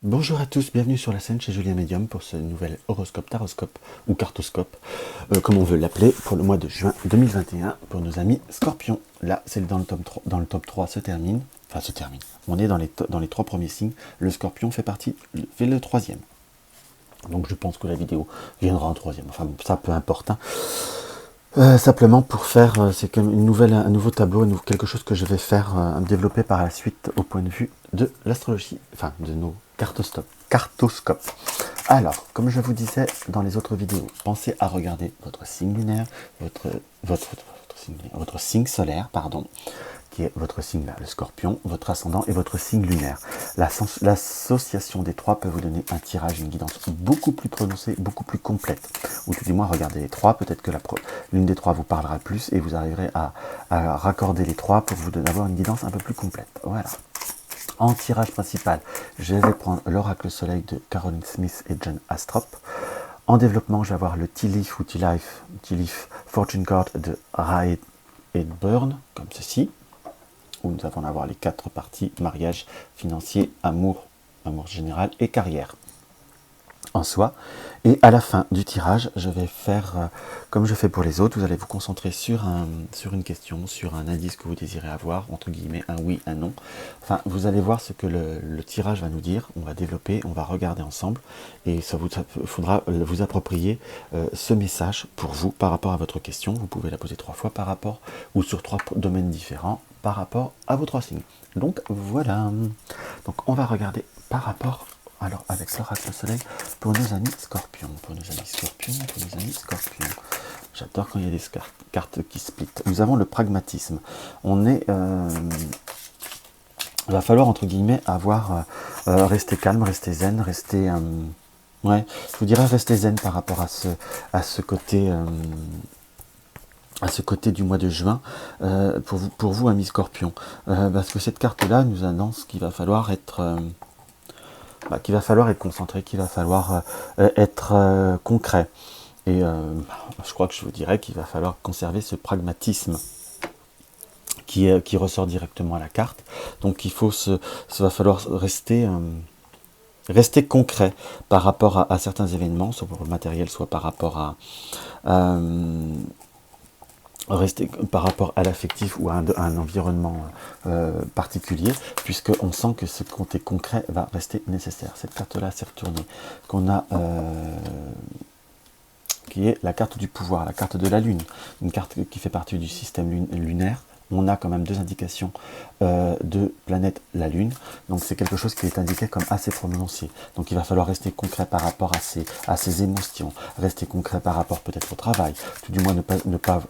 Bonjour à tous, bienvenue sur la scène chez Julien Medium pour ce nouvel horoscope, taroscope ou cartoscope, comme on veut l'appeler, pour le mois de juin 2021 pour nos amis Scorpions. Là, c'est dans le top 3 se termine, on est dans les trois premiers signes, le Scorpion fait le troisième. Donc je pense que la vidéo viendra en troisième, enfin ça peu importe. Hein. Simplement pour faire, c'est comme un nouveau tableau, quelque chose que je vais faire développer par la suite au point de vue de l'astrologie, enfin de nos cartoscopes. Alors, comme je vous disais dans les autres vidéos, pensez à regarder votre signe lunaire, votre signe solaire, pardon, qui est votre signe là, le Scorpion, votre ascendant et votre signe lunaire. L'association des trois peut vous donner un tirage, une guidance beaucoup plus prononcée, beaucoup plus complète. Ou tout du moins, regardez les trois, peut-être que l'une des trois vous parlera plus et vous arriverez à raccorder les trois pour vous avoir une guidance un peu plus complète. Voilà. En tirage principal, je vais prendre l'oracle soleil de Caroline Smith et John Astrop. En développement, je vais avoir le Tea Leaf Fortune Card de Raed Byrne, comme ceci, où nous allons avoir les quatre parties: mariage, financier, amour général et carrière en soi. Et à la fin du tirage, je vais faire comme je fais pour les autres. Vous allez vous concentrer sur une question, sur un indice que vous désirez avoir, entre guillemets un oui, un non. Enfin, vous allez voir ce que le tirage va nous dire. On va développer, on va regarder ensemble, et ça faudra vous approprier ce message pour vous par rapport à votre question. Vous pouvez la poser 3 fois par rapport, ou sur 3 domaines différents par rapport à vos 3 signes. Donc voilà. Donc on va regarder par rapport. Alors, avec l'oracle soleil pour nos amis Scorpions. J'adore quand il y a des cartes qui split. Nous avons le pragmatisme. Il va falloir, entre guillemets, rester calme, rester zen, rester... ouais, je vous dirais rester zen par rapport à ce côté du mois de juin, pour vous, amis Scorpions. Parce que cette carte-là nous annonce qu'il va falloir être... qu'il va falloir être concentré, qu'il va falloir être concret. Et je crois que je vous dirais qu'il va falloir conserver ce pragmatisme qui ressort directement à la carte. Donc il va falloir rester concret par rapport à certains événements, soit pour le matériel, soit par rapport rester par rapport à l'affectif ou à un environnement particulier, puisqu'on sent que ce côté concret va rester nécessaire. Cette carte-là s'est retournée, qui est la carte du pouvoir, la carte de la Lune, une carte qui fait partie du système lunaire. On a quand même 2 indications de planète la Lune, donc c'est quelque chose qui est indiqué comme assez prononcé. Donc il va falloir rester concret par rapport à ses émotions, rester concret par rapport peut-être au travail, tout du moins ne pas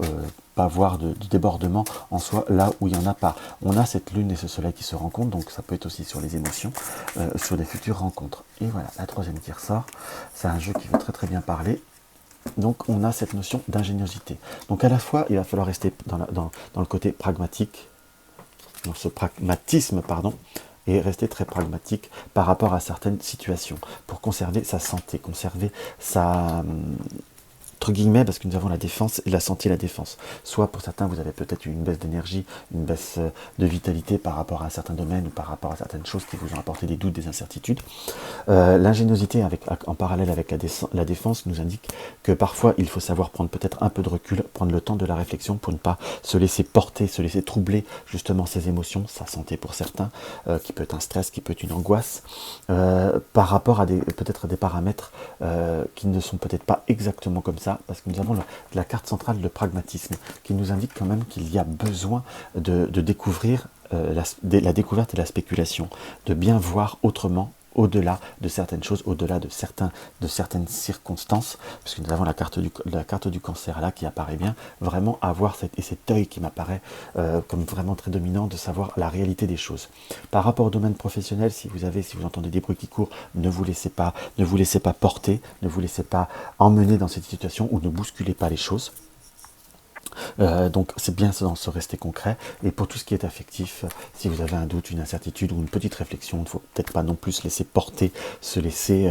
voir de débordement en soi là où il n'y en a pas. On a cette Lune et ce Soleil qui se rencontrent, donc ça peut être aussi sur les émotions, sur des futures rencontres. Et voilà, la troisième qui ressort, c'est un jeu qui veut très très bien parler. Donc on a cette notion d'ingéniosité. Donc à la fois, il va falloir rester dans le côté pragmatique, dans ce pragmatisme, pardon, et rester très pragmatique par rapport à certaines situations, pour conserver sa santé, conserver sa... entre guillemets, parce que nous avons la défense et la santé et la défense. Soit pour certains, vous avez peut-être une baisse d'énergie, une baisse de vitalité par rapport à un certain domaine ou par rapport à certaines choses qui vous ont apporté des doutes, des incertitudes. L'ingéniosité en parallèle avec la défense nous indique que parfois il faut savoir prendre peut-être un peu de recul, prendre le temps de la réflexion pour ne pas se laisser porter, se laisser troubler justement ses émotions, sa santé pour certains, qui peut être un stress, qui peut être une angoisse, par rapport à peut-être à des paramètres qui ne sont peut-être pas exactement comme ça, parce que nous avons la carte centrale de pragmatisme qui nous indique quand même qu'il y a besoin de découvrir la découverte et la spéculation, de bien voir autrement, au-delà de certaines choses, au-delà de certaines circonstances, puisque nous avons la carte du cancer là qui apparaît bien, vraiment avoir cet œil qui m'apparaît comme vraiment très dominant, de savoir la réalité des choses. Par rapport au domaine professionnel, si vous entendez des bruits qui courent, ne vous laissez pas porter, ne vous laissez pas emmener dans cette situation, ou ne bousculez pas les choses. Donc c'est bien dans ce rester concret. Et pour tout ce qui est affectif, si vous avez un doute, une incertitude ou une petite réflexion, il ne faut peut-être pas non plus se laisser porter, se laisser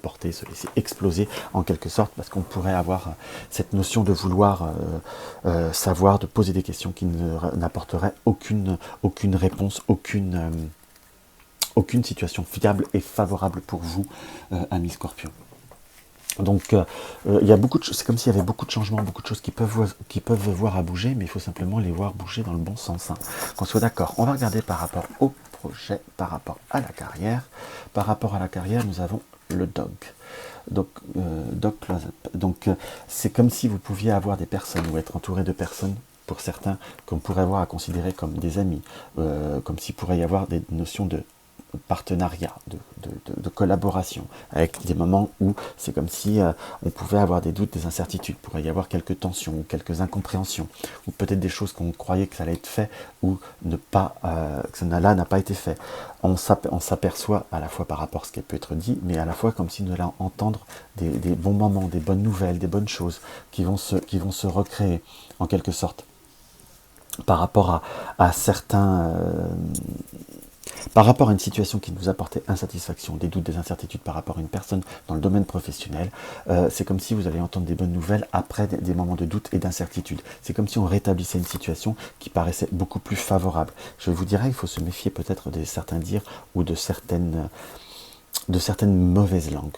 porter, se laisser exploser en quelque sorte, parce qu'on pourrait avoir cette notion de vouloir savoir, de poser des questions qui n'apporteraient aucune réponse, aucune situation fiable et favorable pour vous, amis Scorpion. Donc, il y a beaucoup de choses, c'est comme s'il y avait beaucoup de changements, beaucoup de choses qui peuvent voir à bouger, mais il faut simplement les voir bouger dans le bon sens. Hein. Qu'on soit d'accord. On va regarder par rapport au projet, par rapport à la carrière. Par rapport à la carrière, nous avons le dog. Donc, dog close-up. Donc, c'est comme si vous pouviez avoir des personnes ou être entouré de personnes, pour certains, qu'on pourrait avoir à considérer comme des amis, comme s'il pourrait y avoir des notions de partenariat, de collaboration, avec des moments où c'est comme si on pouvait avoir des doutes, des incertitudes, il pourrait y avoir quelques tensions ou quelques incompréhensions, ou peut-être des choses qu'on croyait que ça allait être fait, ou ne pas, que cela n'a pas été fait. On s'aperçoit à la fois par rapport à ce qui peut être dit, mais à la fois comme si nous allions entendre des bons moments, des bonnes nouvelles, des bonnes choses qui vont se recréer en quelque sorte par rapport à certains... par rapport à une situation qui nous apportait insatisfaction, des doutes, des incertitudes par rapport à une personne dans le domaine professionnel, c'est comme si vous allez entendre des bonnes nouvelles après des moments de doute et d'incertitude. C'est comme si on rétablissait une situation qui paraissait beaucoup plus favorable. Je vous dirais, il faut se méfier peut-être de certains dires ou de certaines mauvaises langues,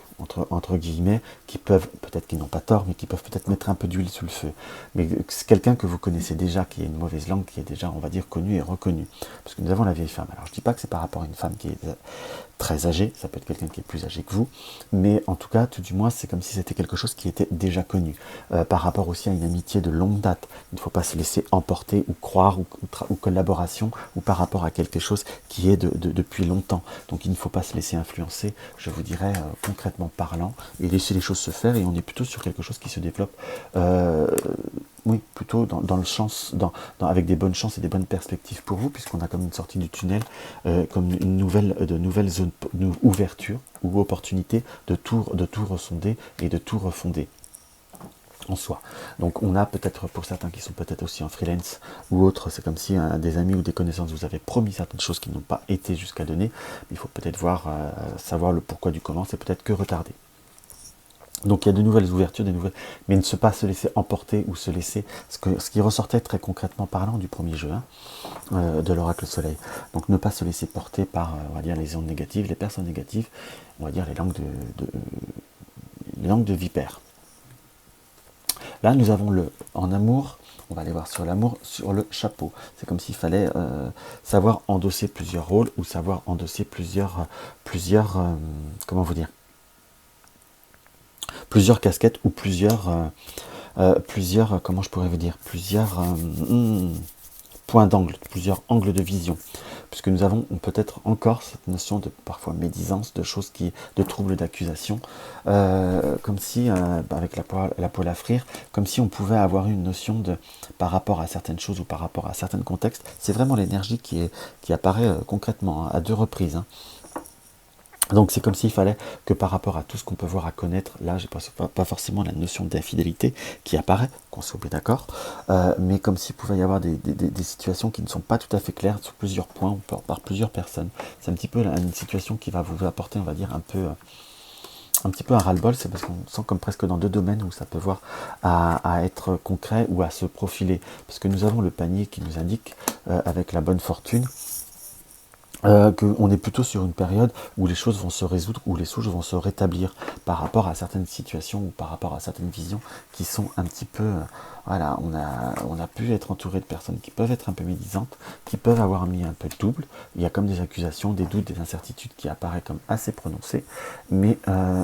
entre guillemets, qui peuvent, peut-être qu'ils n'ont pas tort, mais qui peuvent peut-être mettre un peu d'huile sous le feu. Mais c'est quelqu'un que vous connaissez déjà, qui est une mauvaise langue, qui est déjà, on va dire, connue et reconnue. Parce que nous avons la vieille femme. Alors je ne dis pas que c'est par rapport à une femme qui est très âgé, ça peut être quelqu'un qui est plus âgé que vous, mais en tout cas, tout du moins, c'est comme si c'était quelque chose qui était déjà connu. Par rapport aussi à une amitié de longue date, il ne faut pas se laisser emporter ou croire ou collaboration, ou par rapport à quelque chose qui est depuis longtemps. Donc il ne faut pas se laisser influencer, je vous dirais, concrètement parlant, et laisser les choses se faire, et on est plutôt sur quelque chose qui se développe oui, plutôt dans le sens, avec des bonnes chances et des bonnes perspectives pour vous, puisqu'on a comme une sortie du tunnel, comme de nouvelles zones, une ouverture ou opportunité de tout ressonder et de tout refonder en soi. Donc on a peut-être, pour certains qui sont peut-être aussi en freelance ou autres, c'est comme si des amis ou des connaissances vous avaient promis certaines choses qui n'ont pas été jusqu'à donner, mais il faut peut-être savoir le pourquoi du comment, c'est peut-être que retardé. Donc il y a de nouvelles ouvertures, mais ne pas se laisser emporter ou se laisser, ce qui ressortait très concrètement parlant du premier jeu, de l'oracle soleil. Donc ne pas se laisser porter par, on va dire, les ondes négatives, les personnes négatives, on va dire les langues de vipère. Là nous avons en amour, on va aller voir sur l'amour, sur le chapeau. C'est comme s'il fallait savoir endosser plusieurs rôles ou savoir endosser plusieurs comment vous dire, plusieurs casquettes ou plusieurs, comment je pourrais vous dire, plusieurs points d'angle, plusieurs angles de vision. Puisque nous avons peut-être encore cette notion de parfois médisance, de choses de troubles d'accusation, comme si, avec la poêle à frire, comme si on pouvait avoir une notion par rapport à certaines choses ou par rapport à certains contextes. C'est vraiment l'énergie qui apparaît concrètement, à deux reprises. Donc c'est comme s'il fallait que par rapport à tout ce qu'on peut voir à connaître, là j'ai pas forcément la notion d'infidélité qui apparaît, qu'on soit bien d'accord, mais comme s'il pouvait y avoir des situations qui ne sont pas tout à fait claires sur plusieurs points ou par plusieurs personnes. C'est un petit peu une situation qui va vous apporter, on va dire, un petit peu un ras-le-bol, c'est parce qu'on sent comme presque dans deux domaines où ça peut voir à être concret ou à se profiler. Parce que nous avons le panier qui nous indique, avec la bonne fortune, qu'on est plutôt sur une période où les choses vont se résoudre, où les choses vont se rétablir par rapport à certaines situations ou par rapport à certaines visions qui sont un petit peu... voilà, on a pu être entouré de personnes qui peuvent être un peu médisantes, qui peuvent avoir mis un peu de double. Il y a comme des accusations, des doutes, des incertitudes qui apparaissent comme assez prononcées, mais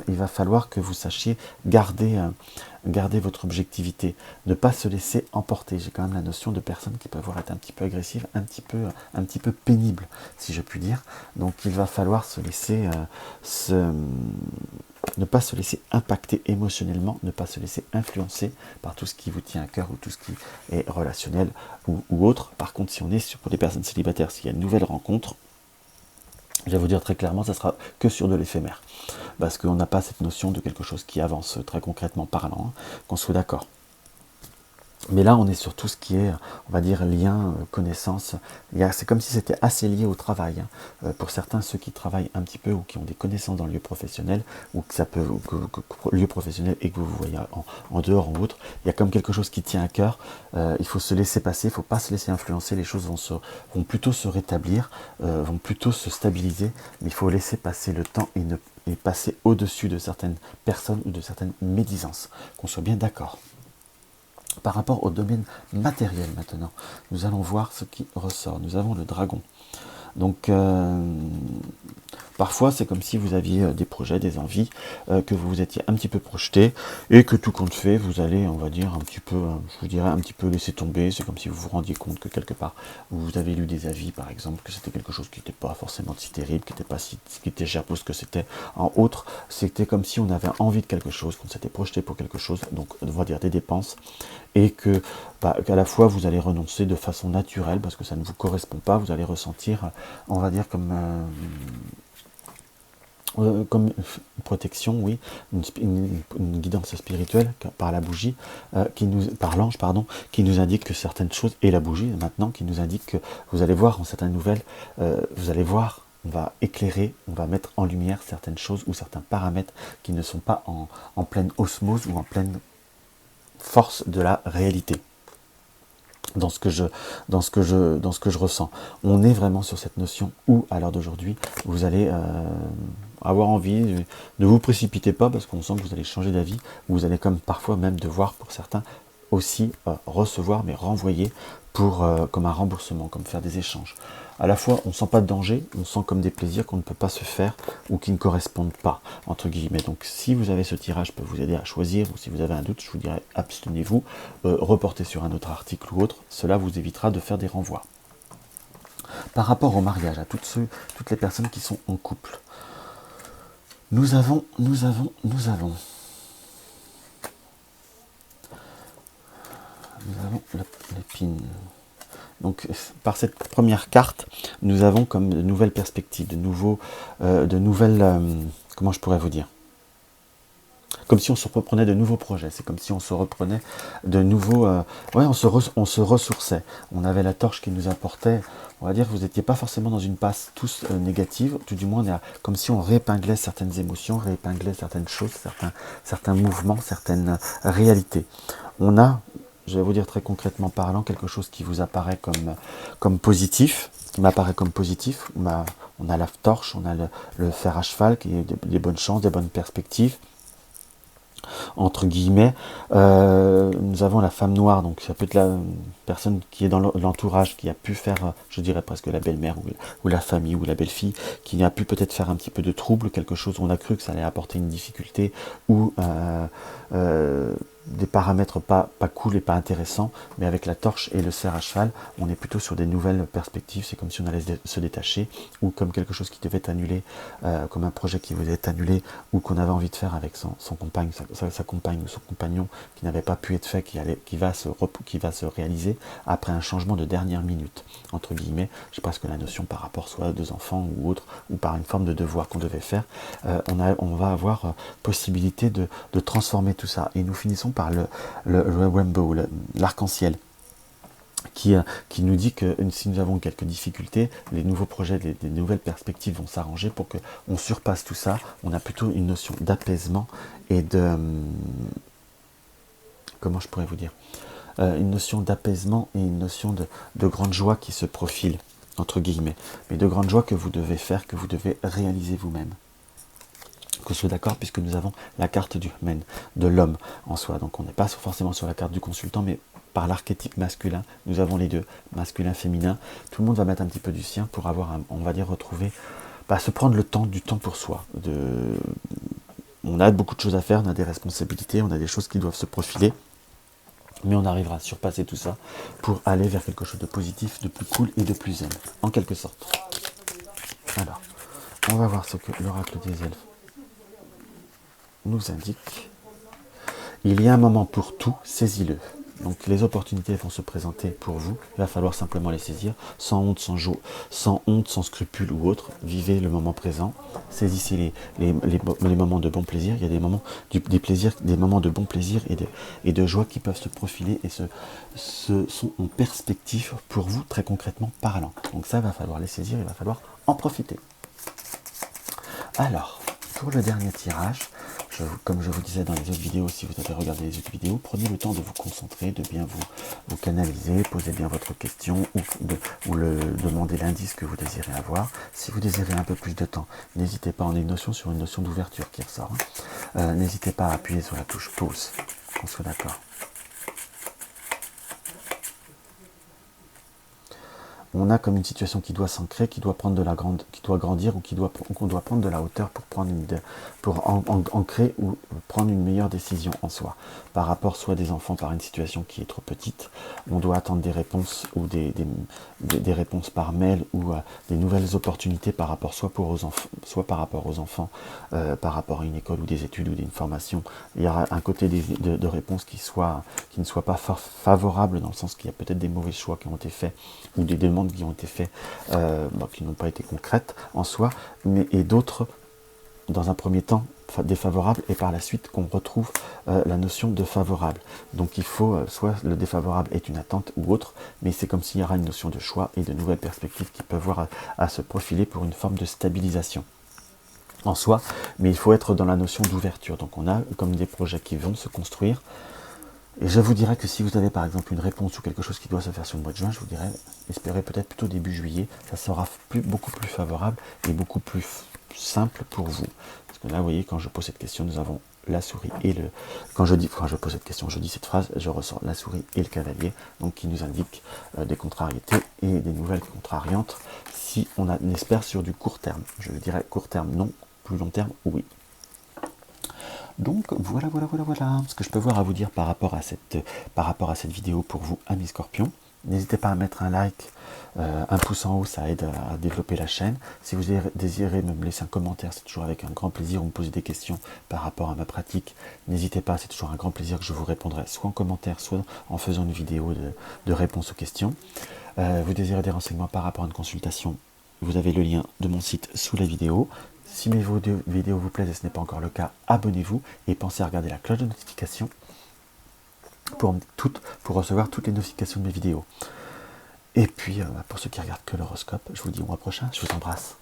il va falloir que vous sachiez garder votre objectivité, ne pas se laisser emporter. J'ai quand même la notion de personnes qui peuvent être un petit peu agressives, un petit peu pénibles, si je puis dire. Donc il va falloir se laisser ne pas se laisser impacter émotionnellement, ne pas se laisser influencer par tout ce qui vous tient à cœur ou tout ce qui est relationnel ou autre. Par contre, si on est pour des personnes célibataires, s'il y a une nouvelle rencontre, je vais vous dire très clairement, ça sera que sur de l'éphémère. Parce qu'on n'a pas cette notion de quelque chose qui avance très concrètement parlant, qu'on soit d'accord. Mais là, on est sur tout ce qui est, on va dire, lien, connaissance. C'est comme si c'était assez lié au travail. Pour certains, ceux qui travaillent un petit peu ou qui ont des connaissances dans le lieu professionnel, ou que ça peut, lieu professionnel et que vous voyez en dehors, en outre, il y a comme quelque chose qui tient à cœur. Il faut se laisser passer, il ne faut pas se laisser influencer. Les choses vont plutôt se rétablir, vont plutôt se stabiliser, mais il faut laisser passer le temps et passer au-dessus de certaines personnes ou de certaines médisances. Qu'on soit bien d'accord. Par rapport au domaine matériel maintenant, nous allons voir ce qui ressort. Nous avons le dragon. Donc, parfois, c'est comme si vous aviez des projets, des envies, que vous vous étiez un petit peu projeté, et que tout compte fait, vous allez, on va dire, un petit peu, je vous dirais, un petit peu laisser tomber. C'est comme si vous vous rendiez compte que quelque part, vous avez lu des avis, par exemple, que c'était quelque chose qui n'était pas forcément si terrible, qui n'était pas si, qui était cher pour ce que c'était. En autre, c'était comme si on avait envie de quelque chose, qu'on s'était projeté pour quelque chose, donc on va dire des dépenses, et que qu'à la fois vous allez renoncer de façon naturelle parce que ça ne vous correspond pas, vous allez ressentir, on va dire comme une protection, oui, une guidance spirituelle par la bougie, par l'ange, pardon, qui nous indique que certaines choses, et la bougie maintenant, qui nous indique que vous allez voir en certaines nouvelles, vous allez voir, on va éclairer, on va mettre en lumière certaines choses ou certains paramètres qui ne sont pas en pleine osmose ou en pleine force de la réalité. Dans ce que je ressens. On est vraiment sur cette notion où, à l'heure d'aujourd'hui, vous allez avoir envie, ne vous précipitez pas parce qu'on sent que vous allez changer d'avis, vous allez comme parfois même devoir, pour certains, aussi recevoir, mais renvoyer pour, comme un remboursement, comme faire des échanges. À la fois, on ne sent pas de danger, on sent comme des plaisirs qu'on ne peut pas se faire ou qui ne correspondent pas, entre guillemets. Donc, si vous avez ce tirage, peut vous aider à choisir, ou si vous avez un doute, je vous dirais abstenez-vous, reportez sur un autre article ou autre, cela vous évitera de faire des renvois. Par rapport au mariage, à toutes les personnes qui sont en couple, nous avons l'épine. Donc, par cette première carte, nous avons comme de nouvelles perspectives, de nouvelles, comment je pourrais vous dire, comme si on se reprenait de nouveaux projets, c'est comme si on se reprenait de nouveaux, ouais, on se ressourçait. On avait la torche qui nous apportait, on va dire, vous n'étiez pas forcément dans une passe tous négative, tout du moins, comme si on réépinglait certaines émotions, réépinglait certaines choses, certains mouvements, certaines réalités. On a, je vais vous dire très concrètement parlant, quelque chose qui vous apparaît comme positif, qui m'apparaît comme positif. On a la torche, on a le fer à cheval, qui est des bonnes chances, des bonnes perspectives, entre guillemets. Nous avons la femme noire, donc ça peut être la personne qui est dans l'entourage, qui a pu faire, je dirais presque la belle-mère ou la famille ou la belle-fille, qui a pu peut-être faire un petit peu de trouble, quelque chose, on a cru que ça allait apporter une difficulté ou des paramètres pas cool et pas intéressants, mais avec la torche et le cerf à cheval, on est plutôt sur des nouvelles perspectives. C'est comme si on allait se détacher, ou comme quelque chose qui devait être annulé, comme un projet qui vous est annulé, ou qu'on avait envie de faire avec son compagne, sa compagne ou son compagnon, qui n'avait pas pu être fait, qui va se réaliser après un changement de dernière minute, entre guillemets. Je sais pas ce que la notion par rapport soit à 2 enfants ou autre, ou par une forme de devoir qu'on devait faire, on va avoir possibilité de transformer tout ça. Et nous finissons par le rainbow, l'arc-en-ciel, qui nous dit que si nous avons quelques difficultés, les nouveaux projets, les nouvelles perspectives vont s'arranger pour qu'on surpasse tout ça. On a plutôt une notion d'apaisement et de... comment je pourrais vous dire, une notion d'apaisement et une notion de grande joie qui se profile, entre guillemets. Mais de grande joie que vous devez faire, que vous devez réaliser vous-même. Que je sois d'accord, puisque nous avons la carte du humain, de l'homme en soi. Donc on n'est pas forcément sur la carte du consultant, mais par l'archétype masculin, nous avons les deux, masculin, féminin. Tout le monde va mettre un petit peu du sien pour avoir, on va dire, retrouver, se prendre du temps pour soi. On a beaucoup de choses à faire, on a des responsabilités, on a des choses qui doivent se profiler, mais on arrivera à surpasser tout ça pour aller vers quelque chose de positif, de plus cool et de plus zen, en quelque sorte. Alors, on va voir ce que l'oracle des elfes nous indique. Il y a un moment pour tout, saisis-le. Donc les opportunités vont se présenter pour vous, il va falloir simplement les saisir, sans honte, sans scrupule ou autre. Vivez le moment présent, saisissez les moments de bon plaisir. Il y a des moments, des moments de bon plaisir et de joie qui peuvent se profiler et sont en perspective pour vous, très concrètement parlant. Donc ça, il va falloir les saisir, il va falloir en profiter. Alors, pour le dernier tirage, comme je vous disais dans les autres vidéos, si vous avez regardé les autres vidéos, prenez le temps de vous concentrer, de bien vous canaliser, posez bien votre question ou demandez l'indice que vous désirez avoir. Si vous désirez un peu plus de temps, n'hésitez pas, on a une notion sur une notion d'ouverture qui ressort. N'hésitez pas à appuyer sur la touche pause, qu'on soit d'accord. On a comme une situation qui doit s'ancrer, qui doit grandir ou qu'on doit prendre de la hauteur pour ancrer ou prendre une meilleure décision en soi. Par rapport soit des enfants par une situation qui est trop petite, on doit attendre des réponses ou des réponses par mail ou des nouvelles opportunités par rapport soit par rapport aux enfants, par rapport à une école ou des études ou d'une formation. Il y aura un côté de réponses qui ne soient pas favorables, dans le sens qu'il y a peut-être des mauvais choix qui ont été faits ou des demandes qui ont été faites qui n'ont pas été concrètes en soi, et d'autres dans un premier temps défavorable et par la suite qu'on retrouve la notion de favorable. Donc il faut, soit le défavorable est une attente ou autre, mais c'est comme s'il y aura une notion de choix et de nouvelles perspectives qui peuvent voir à se profiler pour une forme de stabilisation en soi, mais il faut être dans la notion d'ouverture. Donc on a comme des projets qui vont se construire. Et je vous dirais que si vous avez par exemple une réponse ou quelque chose qui doit se faire sur le mois de juin, je vous dirais, espérez peut-être plutôt début juillet, ça sera beaucoup plus favorable et beaucoup plus simple pour vous. Parce que là, vous voyez, quand je pose cette question, nous avons la souris et le... Quand je pose cette question, je dis cette phrase, je ressors la souris et le cavalier, donc qui nous indiquent des contrariétés et des nouvelles contrariantes, si on espère sur du court terme. Je dirais court terme non, plus long terme oui. Donc voilà ce que je peux voir à vous dire par rapport à cette vidéo pour vous, amis scorpions. N'hésitez pas à mettre un like, un pouce en haut, ça aide à développer la chaîne. Si vous désirez me laisser un commentaire, c'est toujours avec un grand plaisir, ou me poser des questions par rapport à ma pratique, n'hésitez pas, c'est toujours un grand plaisir que je vous répondrai, soit en commentaire, soit en faisant une vidéo de réponse aux questions. Vous désirez des renseignements par rapport à une consultation, vous avez le lien de mon site sous la vidéo. Si mes vidéos vous plaisent et ce n'est pas encore le cas, abonnez-vous et pensez à regarder la cloche de notification pour recevoir toutes les notifications de mes vidéos. Et puis, pour ceux qui regardent que l'horoscope, je vous dis au mois prochain, je vous embrasse.